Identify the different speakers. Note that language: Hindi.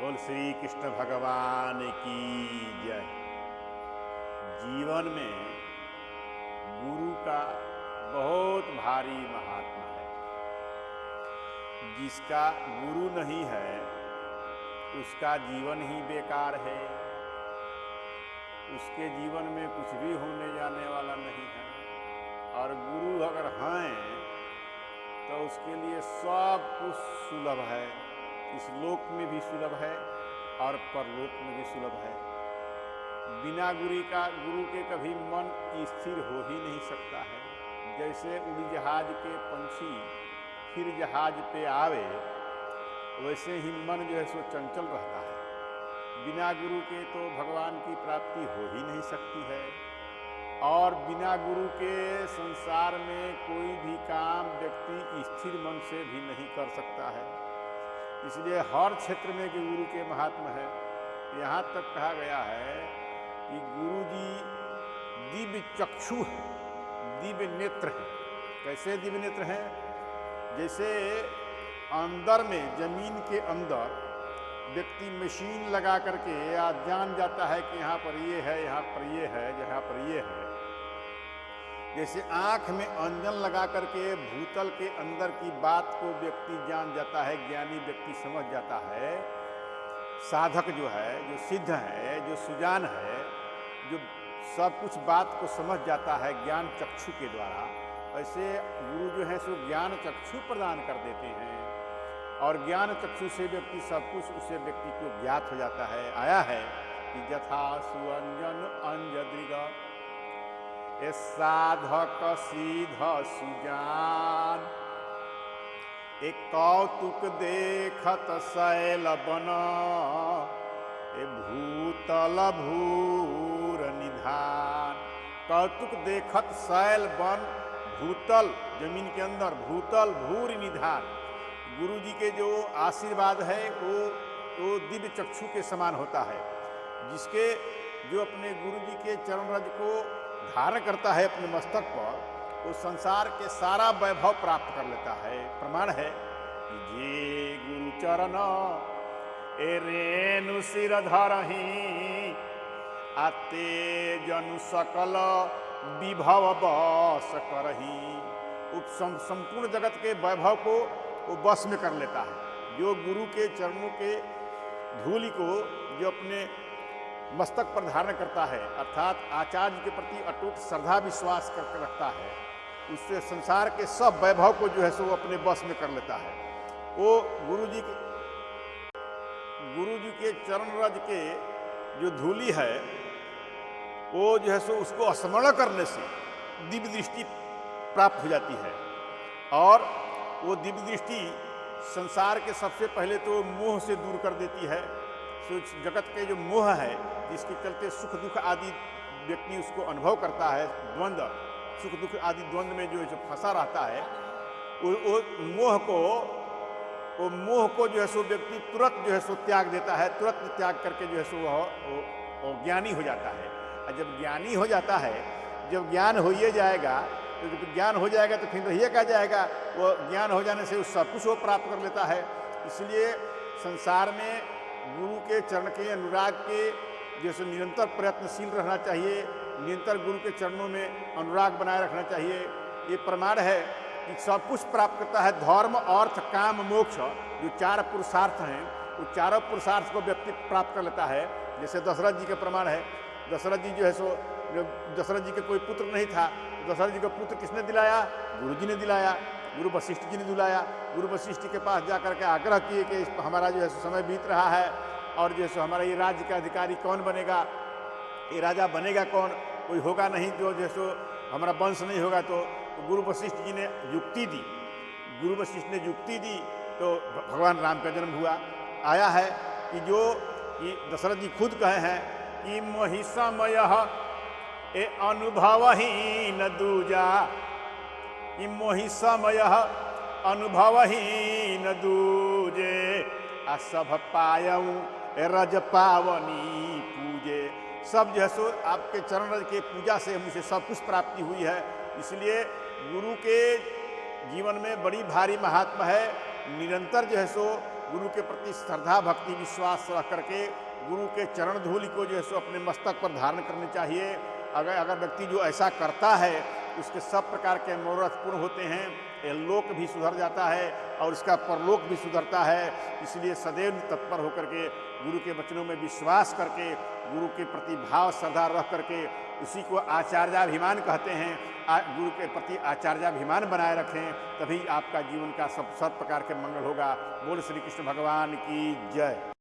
Speaker 1: बोल श्री कृष्ण भगवान की जय। जीवन में गुरु का बहुत भारी महात्मा है। जिसका गुरु नहीं है उसका जीवन ही बेकार है। उसके जीवन में कुछ भी होने जाने वाला नहीं है। और गुरु अगर हैं तो उसके लिए सब कुछ सुलभ है। इस लोक में भी सुलभ है और परलोक में भी सुलभ है। बिना गुरु के कभी मन स्थिर हो ही नहीं सकता है। जैसे उड़ी जहाज के पंछी फिर जहाज पे आवे वैसे ही मन जो है सो चंचल रहता है। बिना गुरु के तो भगवान की प्राप्ति हो ही नहीं सकती है। और बिना गुरु के संसार में कोई भी काम व्यक्ति स्थिर मन से भी नहीं कर सकता है। इसलिए हर क्षेत्र में कि गुरु के महात्मा है। यहाँ तक कहा गया है कि गुरु जी दिव्य चक्षु है, दिव्य नेत्र है। कैसे दिव्य नेत्र हैं? जैसे अंदर में जमीन के अंदर व्यक्ति मशीन लगा करके या जान जाता है कि यहाँ पर ये है, यहाँ पर ये है, यहाँ पर ये है। जैसे आँख में अंजन लगा करके भूतल के अंदर की बात को व्यक्ति जान जाता है, ज्ञानी व्यक्ति समझ जाता है। साधक जो है, जो सिद्ध है, जो सुजान है, जो सब कुछ बात को समझ जाता है ज्ञान चक्षु के द्वारा, ऐसे गुरु जो है सो ज्ञान चक्षु प्रदान कर देते हैं। और ज्ञान चक्षु से व्यक्ति सब कुछ उसे व्यक्ति को ज्ञात हो जाता है। आया है कि यथा सुअंजन अंजदृग ए साधक सीध सुजान एक कौतुक देखत शैल बन ए भूतल भूर निधान। कौतुक देखत शैल बन भूतल जमीन के अंदर भूतल भूर निधान। गुरु जी के जो आशीर्वाद है वो दिव्य चक्षु के समान होता है। जिसके जो अपने गुरु जी के चरण रज को धारण करता है अपने मस्तक पर, वो संसार के सारा वैभव प्राप्त कर लेता है। प्रमाण है कि जे गुरु चरण ए रेणु सिर धरहि आते जनु सकल विभव बस करही। संपूर्ण जगत के वैभव को वो बस में कर लेता है। जो गुरु के चरणों के धूलि को जो अपने मस्तक पर धारण करता है, अर्थात आचार्य के प्रति अटूट श्रद्धा विश्वास करके रखता है, उससे संसार के सब वैभव को जो है सो वो अपने बस में कर लेता है। वो गुरु जी के चरण रज के जो धूलि है वो जो है सो उसको स्मरण करने से दिव्य दृष्टि प्राप्त हो जाती है। और वो दिव्य दृष्टि संसार के सबसे पहले तो मोह से दूर कर देती है। जगत के जो मोह है जिसके चलते सुख दुख आदि व्यक्ति उसको अनुभव करता है, द्वंद्व सुख दुख आदि द्वंद्व में जो फंसा रहता है, वो मोह को जो है सो व्यक्ति तुरंत जो है सो त्याग देता है। तुरंत त्याग करके जो है सो वह ज्ञानी हो जाता है। और जब ज्ञानी हो जाता है, जब ज्ञान हो ही जाएगा तो जब ज्ञान हो जाएगा तो फिर रहिए क्या जाएगा। वो ज्ञान हो जाने से वो सब कुछ वो प्राप्त कर लेता है। इसलिए संसार में गुरु के चरण के अनुराग के जैसे निरंतर प्रयत्नशील रहना चाहिए। निरंतर गुरु के चरणों में अनुराग बनाए रखना चाहिए। ये प्रमाण है कि सब कुछ प्राप्त करता है। धर्म अर्थ काम मोक्ष जो चार पुरुषार्थ हैं, वो चारों पुरुषार्थ को व्यक्ति प्राप्त कर लेता है। जैसे दशरथ जी का प्रमाण है। दशरथ जी जो है सो दशरथ जी के कोई पुत्र नहीं था, दशरथ जी का पुत्र किसने दिलाया? गुरु जी ने दिलाया। गुरु वशिष्ठ जी ने दिलाया। गुरु वशिष्ठ के पास जाकर के आग्रह किए कि हमारा जो है समय बीत रहा है और जो है हमारा ये राज्य का अधिकारी कौन बनेगा, ये राजा बनेगा कौन, कोई होगा नहीं जो सो हमारा वंश नहीं होगा। तो गुरु वशिष्ठ जी ने युक्ति दी। गुरु वशिष्ठ ने युक्ति दी तो भगवान राम का जन्म हुआ। आया है कि जो कि दशरथ जी खुद कहे हैं कि महिषमय ए अनुभवहीन दूजा, कि मोहिषमय अनुभवहीन दूजे आ सब पायऊ रज पावनी पूजे। सब जो है सो आपके चरण रज के पूजा से मुझे सब कुछ प्राप्ति हुई है। इसलिए गुरु के जीवन में बड़ी भारी महात्मा है। निरंतर जो है सो गुरु के प्रति श्रद्धा भक्ति विश्वास रख करके गुरु के चरण धूलि को जो है सो अपने मस्तक पर धारण करनी चाहिए। अगर व्यक्ति जो ऐसा करता है उसके सब प्रकार के मनोरथ पूर्ण होते हैं, यह लोक भी सुधर जाता है और इसका परलोक भी सुधरता है। इसलिए सदैव तत्पर होकर के गुरु के वचनों में विश्वास करके गुरु के प्रति भाव श्रद्धा रख करके उसी को आचार्याभिमान कहते हैं, गुरु के प्रति आचार्याभिमान बनाए रखें, तभी आपका जीवन का सब प्रकार के मंगल होगा। बोल श्री कृष्ण भगवान की जय।